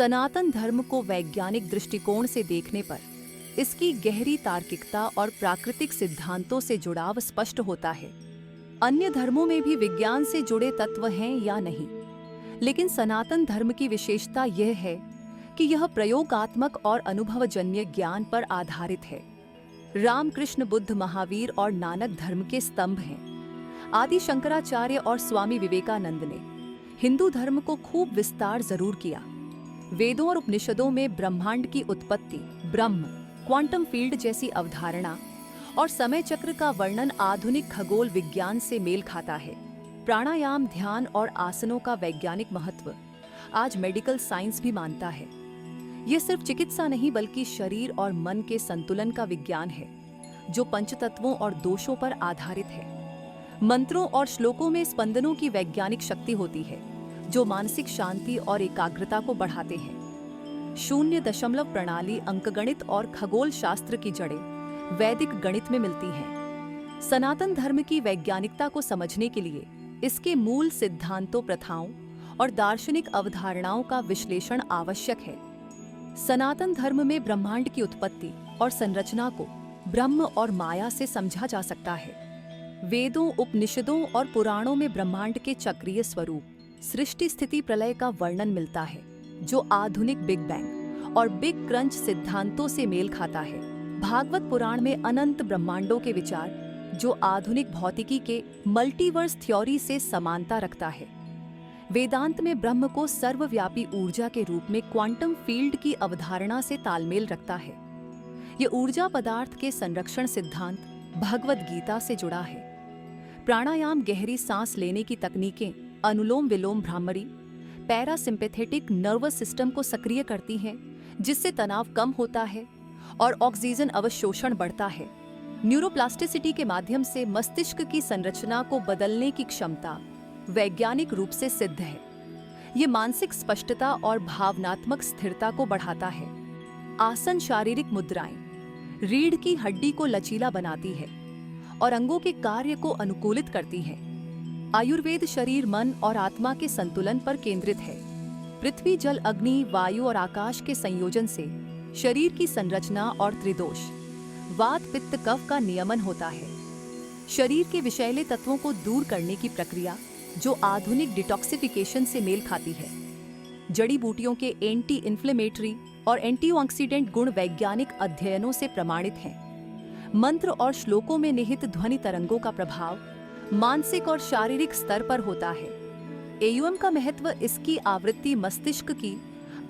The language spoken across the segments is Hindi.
सनातन धर्म को वैज्ञानिक दृष्टिकोण से देखने पर इसकी गहरी तार्किकता और प्राकृतिक सिद्धांतों से जुड़ाव स्पष्ट होता है। अन्य धर्मों में भी विज्ञान से जुड़े तत्व हैं या नहीं, लेकिन सनातन धर्म की विशेषता यह है कि यह प्रयोगात्मक और अनुभवजन्य ज्ञान पर आधारित है। रामकृष्ण, बुद्ध, महावीर और नानक धर्म के स्तंभ हैं। आदि शंकराचार्य और स्वामी विवेकानंद ने हिंदू धर्म को खूब विस्तार जरूर किया। वेदों और उपनिषदों में ब्रह्मांड की उत्पत्ति, ब्रह्म, क्वांटम फील्ड जैसी अवधारणा और समय चक्र का वर्णन आधुनिक खगोल विज्ञान से मेल खाता है। प्राणायाम, ध्यान और आसनों का वैज्ञानिक महत्व आज मेडिकल साइंस भी मानता है। यह सिर्फ चिकित्सा नहीं बल्कि शरीर और मन के संतुलन का विज्ञान है, जो पंचतत्वों और दोषों पर आधारित है। मंत्रों और श्लोकों में स्पंदनों की वैज्ञानिक शक्ति होती है, जो मानसिक शांति और एकाग्रता को बढ़ाते हैं। शून्य दशमलव प्रणाली, अंकगणित और खगोल शास्त्र की जड़ें वैदिक गणित में मिलती हैं। सनातन धर्म की वैज्ञानिकता को समझने के लिए इसके मूल सिद्धांतों, प्रथाओं और दार्शनिक अवधारणाओं का विश्लेषण आवश्यक है। सनातन धर्म में ब्रह्मांड की उत्पत्ति और संरचना को ब्रह्म और माया से समझा जा सकता है। वेदों, उपनिषदों और पुराणों में ब्रह्मांड के चक्रीय स्वरूप, सृष्टि, स्थिति, प्रलय का वर्णन मिलता है, जो आधुनिक बिग बैंग और बिग क्रंच सिद्धांतों से मेल खाता है। भागवत पुराण में अनंत ब्रह्मांडों के विचार, जो आधुनिक भौतिकी के मल्टीवर्स थ्योरी से समानता रखता है। वेदांत में ब्रह्म को सर्वव्यापी ऊर्जा के रूप में क्वांटम फील्ड की अवधारणा से तालमेल रखता है। यह ऊर्जा पदार्थ के संरक्षण सिद्धांत भगवद गीता से जुड़ा है। प्राणायाम, गहरी सांस लेने की तकनीकें, अनुलोम विलोम, भ्रामरी पैरासिम्पैथेटिक नर्वस सिस्टम को सक्रिय करती हैं, जिससे तनाव कम होता है और ऑक्सीजन अवशोषण बढ़ता है। न्यूरोप्लास्टिसिटी के माध्यम से मस्तिष्क की संरचना को बदलने की क्षमता वैज्ञानिक रूप से सिद्ध है। ये मानसिक स्पष्टता और भावनात्मक स्थिरता को बढ़ाता है। आसन, शारीरिक मुद्राएं रीढ़ की हड्डी को लचीला बनाती है और अंगों के कार्य को अनुकूलित करती है। आयुर्वेद शरीर, मन और आत्मा के संतुलन पर केंद्रित है। पृथ्वी, जल, अग्नि, वायु और आकाश के संयोजन से शरीर की संरचना और त्रिदोष, वात, पित्त, कफ का नियमन होता है। शरीर के विषैले तत्वों को दूर करने की प्रक्रिया, जो आधुनिक डिटॉक्सिफिकेशन से मेल खाती है। जड़ी बूटियों के एंटी इन्फ्लेमेटरी और एंटीऑक्सीडेंट गुण वैज्ञानिक अध्ययनों से प्रमाणित हैं। मंत्र और श्लोकों में निहित ध्वनि तरंगों का प्रभाव मानसिक और शारीरिक स्तर पर होता है। एयूएम का महत्व, इसकी आवृत्ति मस्तिष्क की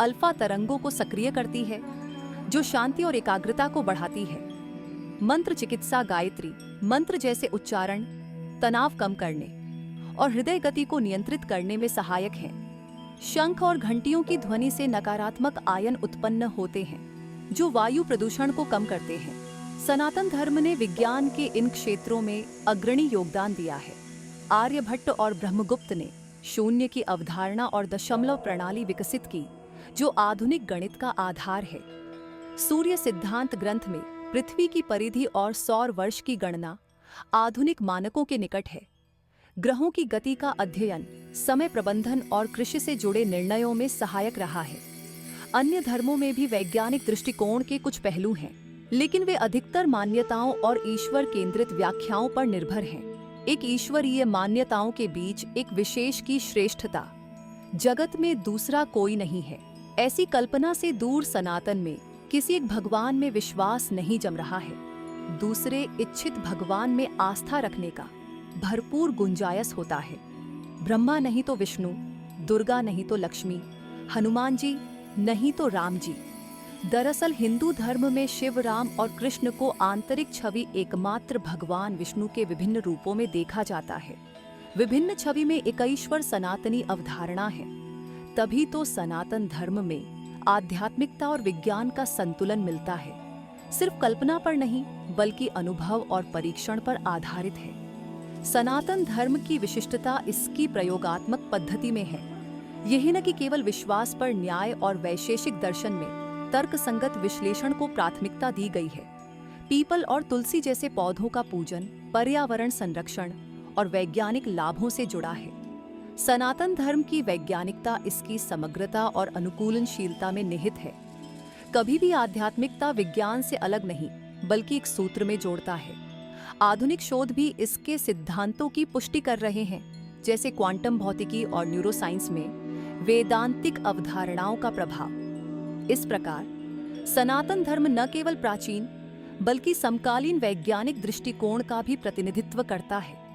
अल्फा तरंगों को सक्रिय करती है, जो शांति और एकाग्रता को बढ़ाती है। मंत्र चिकित्सा, गायत्री मंत्र जैसे उच्चारण तनाव कम करने और हृदय गति को नियंत्रित करने में सहायक हैं। शंख और घंटियों की ध्वनि से नकारात्मक आयन उत्पन्न होते हैं, जो वायु प्रदूषण को कम करते हैं। सनातन धर्म ने विज्ञान के इन क्षेत्रों में अग्रणी योगदान दिया है। आर्यभट्ट और ब्रह्मगुप्त ने शून्य की अवधारणा और दशमलव प्रणाली विकसित की, जो आधुनिक गणित का आधार है। सूर्य सिद्धांत ग्रंथ में पृथ्वी की परिधि और सौर वर्ष की गणना आधुनिक मानकों के निकट है। ग्रहों की गति का अध्ययन समय प्रबंधन और कृषि से जुड़े निर्णयों में सहायक रहा है। अन्य धर्मों में भी वैज्ञानिक दृष्टिकोण के कुछ पहलू हैं, लेकिन वे अधिकतर मान्यताओं और ईश्वर केंद्रित व्याख्याओं पर निर्भर हैं। एक ईश्वरीय मान्यताओं के बीच एक विशेष की श्रेष्ठता, जगत में दूसरा कोई नहीं है, ऐसी कल्पना से दूर सनातन में किसी एक भगवान में विश्वास नहीं जम रहा है। दूसरे इच्छित भगवान में आस्था रखने का भरपूर गुंजाइश होता है। ब्रह्मा नहीं तो विष्णु, दुर्गा नहीं तो लक्ष्मी, हनुमान जी नहीं तो राम जी। दरअसल हिंदू धर्म में शिव, राम और कृष्ण को आंतरिक छवि एकमात्र भगवान विष्णु के विभिन्न रूपों में देखा जाता है। विभिन्न छवि में एकईश्वर सनातनी अवधारणा है। तभी तो सनातन धर्म में आध्यात्मिकता और विज्ञान का संतुलन मिलता है। सिर्फ कल्पना पर नहीं, बल्कि अनुभव और परीक्षण पर आधारित है। सनातन धर्म की विशिष्टता इसकी प्रयोगात्मक पद्धति में है। यही न कि केवल विश्वास पर न्याय और वैशेषिक दर्शन में तर्कसंगत विश्लेषण को प्राथमिकता दी गई है। पीपल और तुलसी जैसे पौधों का पूजन पर्यावरण संरक्षण और वैज्ञानिक लाभों से जुड़ा है। सनातन धर्म की वैज्ञानिकता इसकी समग्रता और अनुकूलनशीलता में निहित है। कभी भी आध्यात्मिकता विज्ञान से अलग नहीं, बल्कि एक सूत्र में जोड़ता है। आधुनिक शोध भी इसके सिद्धांतों की पुष्टि कर रहे हैं, जैसे क्वांटम भौतिकी और न्यूरोसाइंस में वेदांतिक अवधारणाओं का प्रभाव। इस प्रकार सनातन धर्म न केवल प्राचीन, बल्कि समकालीन वैज्ञानिक दृष्टिकोण का भी प्रतिनिधित्व करता है।